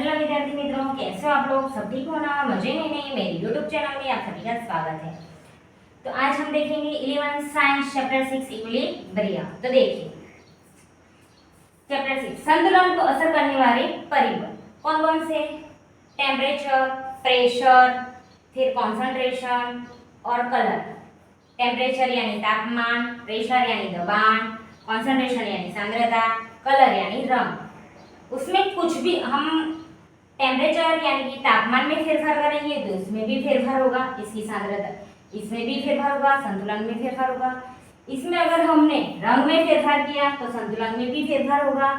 Hello विद्यार्थी मित्रों, कैसे हो आप लोग? सब ठीक हो ना? मजे में? नहीं, मेरी यूट्यूब चैनल में आप सभी का स्वागत है। तो आज हम देखेंगे 11 साइंस चैप्टर 6 इक्विलिब्रियम। तो देखिए चैप्टर 6 संतुलन को असर करने वाले परिबल कौन कौन से? टेम्परेचर, प्रेशर, फिर कॉन्सेंट्रेशन और कलर। टेम्परेचर यानी तापमान, प्रेशर यानी दबाण, कॉन्सेंट्रेशन यानी सांद्रता, कलर यानी रंग। उसमें कुछ भी हम टेम्परेचर यानी कि तापमान में फेरफार करेंगे तो इसमें भी फेरफार होगा, इसकी सांद्रता इसमें भी फेरफार होगा, संतुलन में फेरफार होगा। इसमें अगर हमने रंग में फेरफार किया तो संतुलन में भी फेरफार होगा,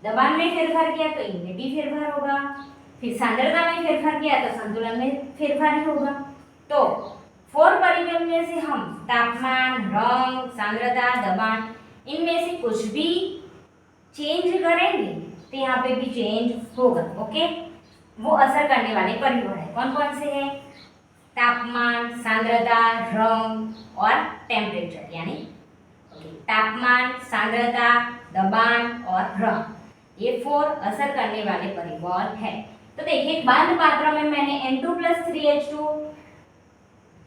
दबाव में फेरफार किया तो इनमें भी फेरफार होगा, फिर सांद्रता में फेरफार किया तो संतुलन में फेरफार ही होगा। तो 4 परिबल में से हम तापमान, रंग, सांद्रता, दबाव इनमें से कुछ भी चेंज करेंगे तो यहाँ पे भी चेंज होगा। ओके, वो असर करने वाले परिबल है कौन कौन से हैं? तापमान, सांद्रता, रंग और टेम्परेचर यानी तापमान, सांद्रता, दबाव और रंग, ये 4 असर करने वाले परिबल है। तो देखिए बंद पात्र में मैंने N2+3H2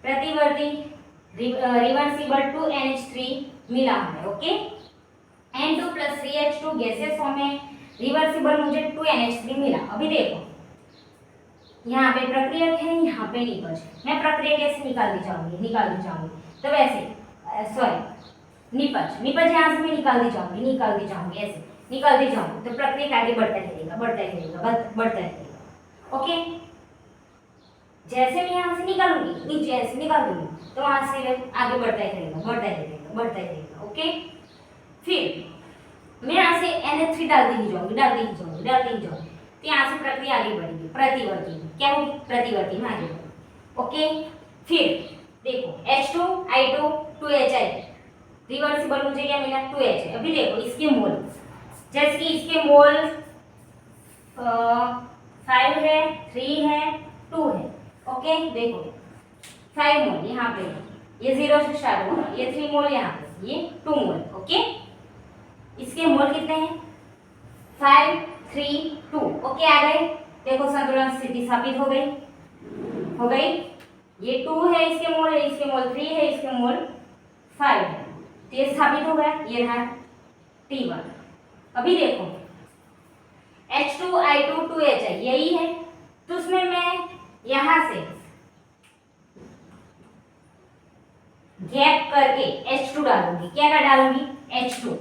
प्रतिवर्ती रिवर्सिबल 2NH3 मिला है। ओके, N2+3H2 गैसेस फॉर्म में, रिवर्सिबल मुझे 2NH3 मिला। अभी देखो यहाँ पे प्रक्रिया है, यहाँ पे निपज है। मैं प्रक्रिया कैसे निकाल दी जाऊंगी तो वैसे सॉरी निपज यहाँ से मैं निकाल दी जाऊंगी ऐसे निकाल दी जाऊंगी तो प्रक्रिया आगे बढ़ता रहेगा। ओके, जैसे मैं यहाँ से निकालूंगी नीचे ऐसे निकाल दूंगी तो वहां से आगे बढ़ता ही रहेगा। ओके, फिर मैं यहाँ से NH3 डाल दी जाऊंगी तो यहाँ से प्रक्रिया आगे बढ़ेगी, प्रतिवर्ती में क्या होगी? प्रतिवर्ती में आगे बढ़ेगी। ओके, फिर देखो H2I2 2HI रिवर्सिबल मुझे क्या मिला? 2HI। अभी देखो इसके मोल, जैसे कि इसके मोल 5 है, 3 है, 2 है। ओके, देखो 5 मोल यहाँ पे, ये 0 से स्टार्ट हुआ, ये 3 मोल यहाँ पे, ये 2 मोल। ओके, इसके मोल कितने हैं? 5, 3, 2। ओके, आ गए। देखो संतुलन स्थिति स्थापित हो गई। ये 2 है, इसके मोल 3 है, इसके मोल 5 है, तो ये स्थापित हो गया। ये रहा T1। अभी देखो H2I2 2HI यही है, तो उसमें मैं यहां से गैप करके H2 डालूंगी। क्या डालूंगी? H2।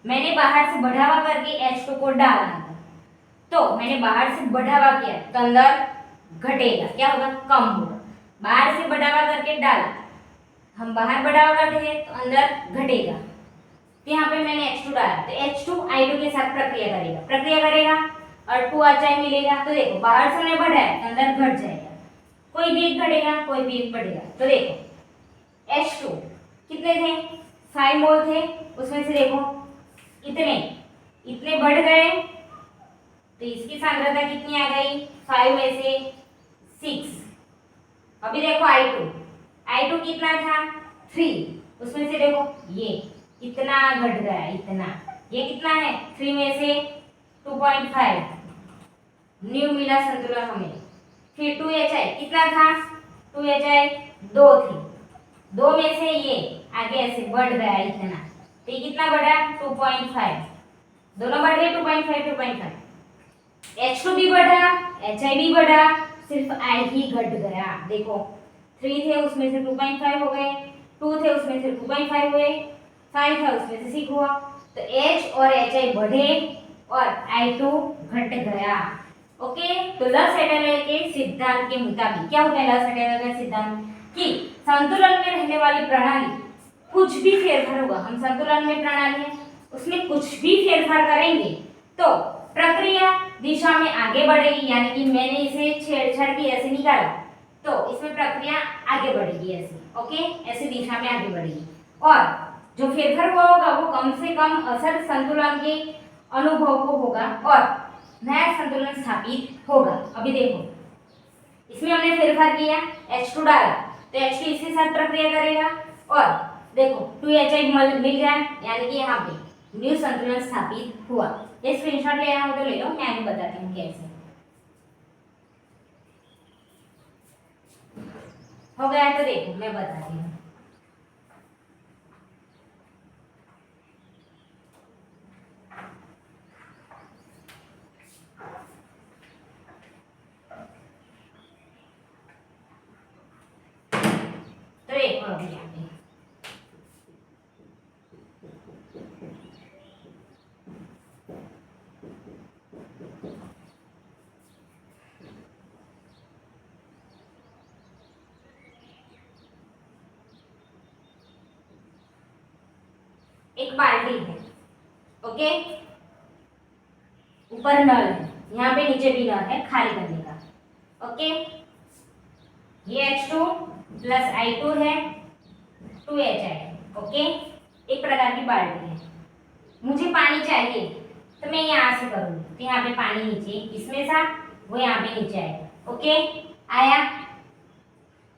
मैंने बाहर से बढ़ावा करके H2 को डाला, तो मैंने बाहर से बढ़ावा किया तो अंदर घटेगा, क्या होगा? कम होगा। बाहर से बढ़ावा करके डाला, हम बाहर बढ़ावा करते हैं तो अंदर घटेगा। तो यहाँ पे मैंने H2 डाला तो H2I2 के साथ प्रक्रिया करेगा और 2HI मिलेगा। तो देखो बाहर से हमने बढ़ाया तो अंदर घट जाएगा, कोई भी एक घटेगा, कोई भी एक बढ़ेगा। तो देखो H2 कितने थे? 5 मोल थे, उसमें से देखो इतने बढ़ गए तो इसकी सांद्रता कितनी आ गई? 5 में से 6। अभी देखो I2 कितना था? 3, उसमें से देखो ये इतना घट गया, ये कितना है? 3 में से 2.5 न्यू मिला संतुलन हमें। फिर 2HI कितना था? 2HI 2 थी, 2 में से ये आगे ऐसे बढ़ गया इतना, तो ये कितना बढ़ा? 2.5, दोनों बढ़ गए 2.5। H2 भी बढ़ा, HI भी बढ़ा, सिर्फ I ही घट गया। देखो 3 थे, उसमें से 2.5 हो गए, 2 थे, उसमें से 2.5 हुए, 5 था, उसमें से 6 हुआ। तो H और HI बढ़े और I2 घट गया। ओके, तो लस-एटल के सिद्धांत के मुताबिक क्या होता है? लस-एटल का सिद्धांत कि संतुलन में रहने वाली प्रणाली कुछ भी फेरफार होगा, हम संतुलन में प्रणाली है उसमें कुछ भी फेरफार करेंगे तो प्रक्रिया दिशा में आगे बढ़ेगी। यानी कि मैंने इसे छेड़छाड़ की ऐसे निकाला तो इसमें प्रक्रिया आगे बढ़ेगी ऐसे। ओके, ऐसे दिशा में आगे बढ़ेगी और जो फेरफार हुआ होगा वो कम से कम असर संतुलन के अनुभव को होगा और नया संतुलन स्थापित होगा। अभी देखो इसमें हमने फेरफार किया, H2 डाला तो H2 इसके साथ प्रक्रिया करेगा और देखो 2HI मिल जाए, यानी कि यहाँ पे न्यू संतुलन स्थापित हुआ। ये स्क्रीनशॉट लेना हो तो ले लो, मैं आगे बताती हूँ कैसे। हो गया तो देखो मैं बताती हूँ। तो देखो अभी यहाँ पे एक बाल्टी है, ओके, ऊपर नल है, यहाँ पे नीचे भी नल है खाली करने का, ओके। ये H2 प्लस I2 है, 2HI, ओके। एक प्रकार की बाल्टी है, मुझे पानी चाहिए तो मैं यहाँ से करूँगी, तो यहाँ पे पानी नीचे इसमें था, वो यहाँ पे नीचे आएगा, ओके। आया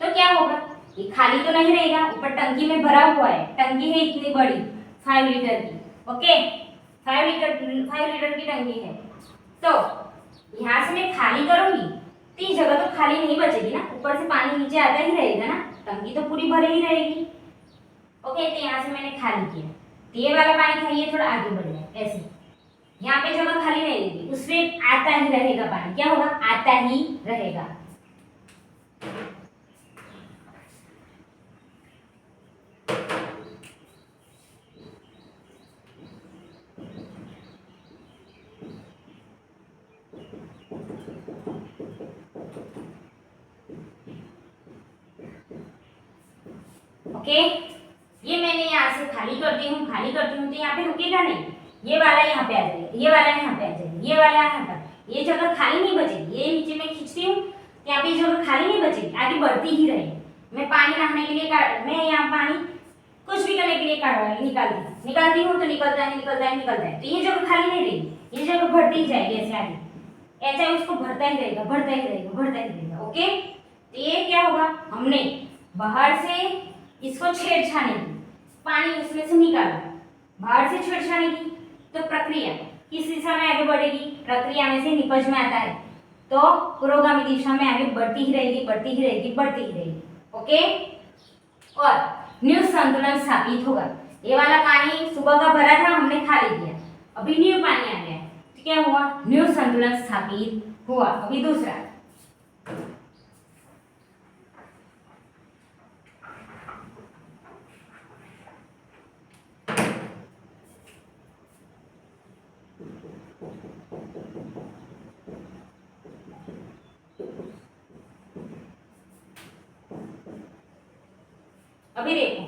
तो क्या होगा, ये खाली तो नहीं रहेगा, ऊपर टंकी में भरा हुआ है, टंकी है इतनी बड़ी 5 लीटर की, ओके, 5 लीटर की टंकी है। तो यहाँ से मैं खाली करूंगी तो ये जगह तो खाली नहीं बचेगी ना, ऊपर से पानी नीचे आता ही रहेगा ना, टंकी तो पूरी भरी ही रहेगी, ओके। तो यहाँ से मैंने खाली किया, तो ये वाला पानी था, ये थोड़ा आगे बढ़ गया ऐसे, यहाँ पे जगह खाली नहीं रहेगी, उसमें आता ही रहेगा पानी, क्या होगा, आता ही रहेगा। ओके, ये मैंने यहाँ से खाली करती हूँ तो यहाँ पे रुकेगा नहीं, ये वाला यहाँ पे आ जाएगा, ये वाला यहाँ पे आ जाएगा, ये वाला यहाँ पे, ये जगह खाली नहीं बचेगी, ये नीचे में खींचती हूँ यहाँ पे जगह खाली नहीं बचेगी, आगे बढ़ती ही रहेगी। मैं पानी नहाने के लिए मैं यहाँ पानी कुछ भी करने के लिए निकालती हूँ तो निकलता है, तो ये जगह खाली नहीं रहेगी, ये जगह बढ़ती ही जाएगी ऐसे आगे, ऐसा उसको भरता ही रहेगा, ओके। तो ये क्या होगा, हमने बाहर से इसको छेड़छाड़ी की, पानी उसमें से निकाला, बाहर से छेड़छाड़ी की, तो प्रक्रिया किस दिशा में आगे बढ़ेगी, प्रक्रिया में से निपज में आता है तो पुरोगामी दिशा में आगे बढ़ती ही रहेगी, ओके। और न्यू संतुलन स्थापित होगा, ये वाला पानी सुबह का भरा था, हमने खाली किया, अभी न्यू पानी आ गया, तो क्या हुआ, न्यू संतुलन स्थापित हुआ। अभी दूसरा, अभी देखो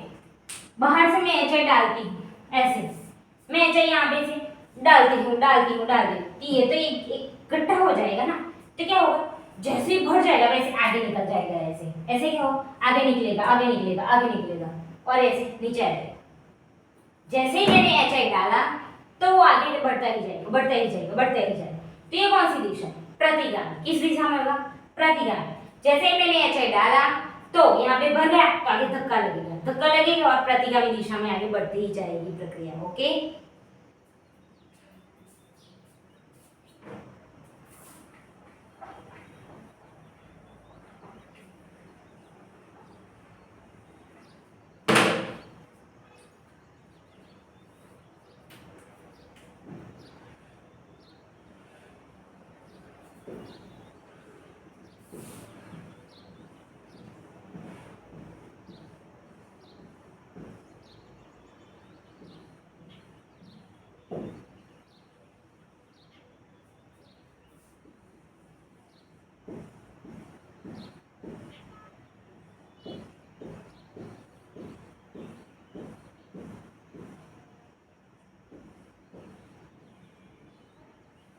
बाहर से मैं HI डालती हूँ ऐसे, मैं HI यहाँ पे से डालती हूँ, ये तो इकट्ठा हो जाएगा ना, तो क्या होगा, जैसे ही भर जाएगा वैसे आगे निकल जाएगा, ऐसे क्या हो, आगे निकलेगा और ऐसे नीचे आ जाएगा। जैसे ही मैंने HI डाला तो वो आगे बढ़ता ही जाएगा। तो ये कौन सी दिशा है, प्रतिगामी। किस दिशा में होगा, प्रतिगामी। जैसे ही मैंने HI डाला तो यहाँ पे भर गया, तो आगे धक्का लगेगा और प्रतिगामी दिशा में आगे बढ़ती ही जाएगी प्रक्रिया, ओके।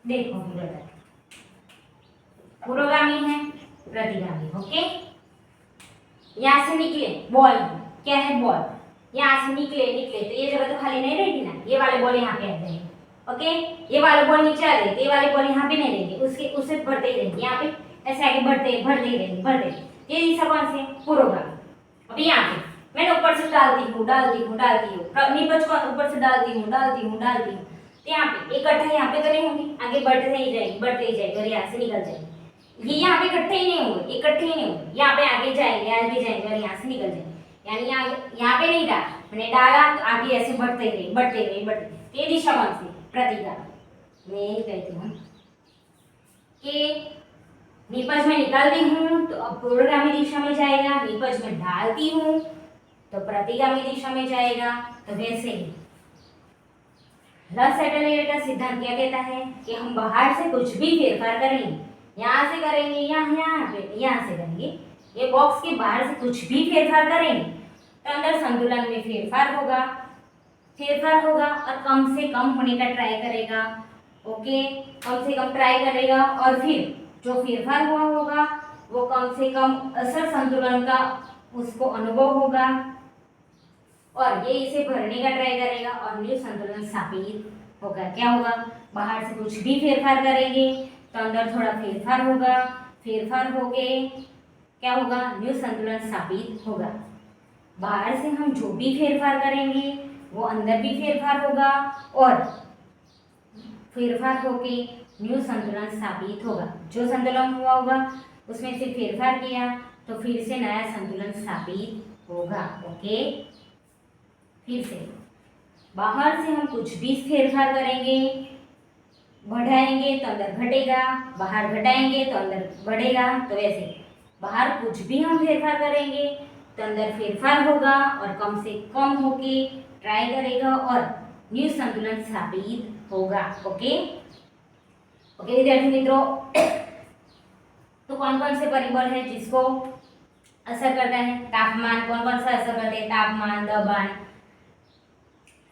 देखो पुरोगामी है, प्रतिगामी, ओके। यहाँ से निकले बॉल, क्या है बॉल, यहाँ से निकले तो ये जगह तो खाली नहीं रहेगी ना, ये वाले बॉल यहाँ पे आ जाएंगे, ओके। ये वाले बॉल नीचे आ जाएंगे, ये वाले बॉल यहाँ पे नहीं रहेंगे, उससे बढ़ते ही रहेंगे, यहाँ पे ऐसे आगे बढ़ते ही रहेंगे। ये दिशा कौन सी है, पुरोगामी। अभी यहाँ पे मैंने ऊपर से डालती हूँ निपज को ऊपर से डालती हूँ, तो यहाँ पे इकट्ठा यहाँ पे तो नहीं होंगी, आगे बढ़ते ही जाएगी और यहाँ से निकल जाएगी। ये यहाँ पे इकट्ठे ही नहीं होंगे, इकट्ठे ही नहीं होंगे, यहाँ पे आगे जाएंगे आगे जाएंगे और यहाँ से निकल जाएंगे। यानी यहाँ पे नहीं डाला, मैंने डाला तो आगे ऐसे बढ़ते रहे बढ़ते रहे बढ़ते रहे। ये दिशा कौन सी? प्रतिगामी। मैं यही कहती हूँ कि निपज में निकालती हूँ तो अब पूर्वगामी दिशा में जाएगा, निपज में डालती हूँ तो प्रतिगामी दिशा में जाएगा। तो वैसे ही लॉ सेटलर का सिद्धांत क्या कहता है कि हम बाहर से कुछ भी फेरफार करेंगे, यहाँ से करेंगे या यहाँ पे यहाँ से करेंगे, ये बॉक्स के बाहर से कुछ भी फेरफार करेंगे तो अंदर संतुलन में फेरफार होगा और कम से कम होने का ट्राई करेगा। ओके, कम से कम ट्राई करेगा और फिर जो फेरफार हुआ होगा वो कम से कम असर संतुलन का उसको अनुभव होगा और ये इसे भरने का ट्राई करेगा और न्यू संतुलन स्थापित होगा। क्या होगा? बाहर से कुछ भी फेरफार करेंगे तो अंदर थोड़ा फेरफार होगा, फेरफार हो गए क्या होगा? न्यू संतुलन स्थापित होगा। बाहर से हम जो भी फेरफार करेंगे वो अंदर भी फेरफार होगा और फेरफार होके न्यू संतुलन स्थापित होगा। जो संतुलन हुआ होगा उसमें से फेरफार किया तो फिर से नया संतुलन स्थापित होगा। ओके, फिर से बाहर से हम कुछ भी फेरफार करेंगे, बढ़ाएंगे तो अंदर घटेगा, बाहर घटाएंगे तो अंदर बढ़ेगा। तो वैसे बाहर कुछ भी हम फेरफार करेंगे तो अंदर फेरफार होगा और कम से कम होके ट्राई करेगा और न्यू संतुलन स्थापित होगा। ओके ओके विद्यार्थी मित्रों, तो कौन कौन से परिबल है जिसको असर करता है? तापमान, कौन कौन सा असर करते हैं? तापमान, दबान,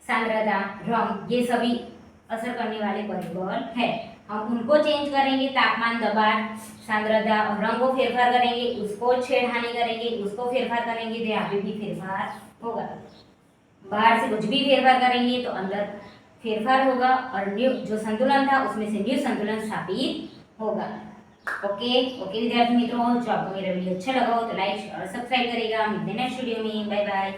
सांद्रता, रंग, ये सभी असर करने वाले परिबल है। हम उनको चेंज करेंगे, तापमान, दबान, सांद्रता और रंग को फेरफार करेंगे, उसको छेड़खानी करेंगे, उसको फेरफार करेंगे तो यहाँ पे भी फेरफार होगा। बाहर से कुछ भी फेरफार करेंगे तो अंदर फेरफार होगा और न्यू जो संतुलन था उसमें से न्यू संतुलन स्थापित होगा। ओके ओके विद्यार्थी मित्रों, जो आपको मेरा वीडियो अच्छा लगा हो तो लाइक और सब्सक्राइब करेगा। मिलते हैं नेक्स्ट वीडियो में। Bye bye.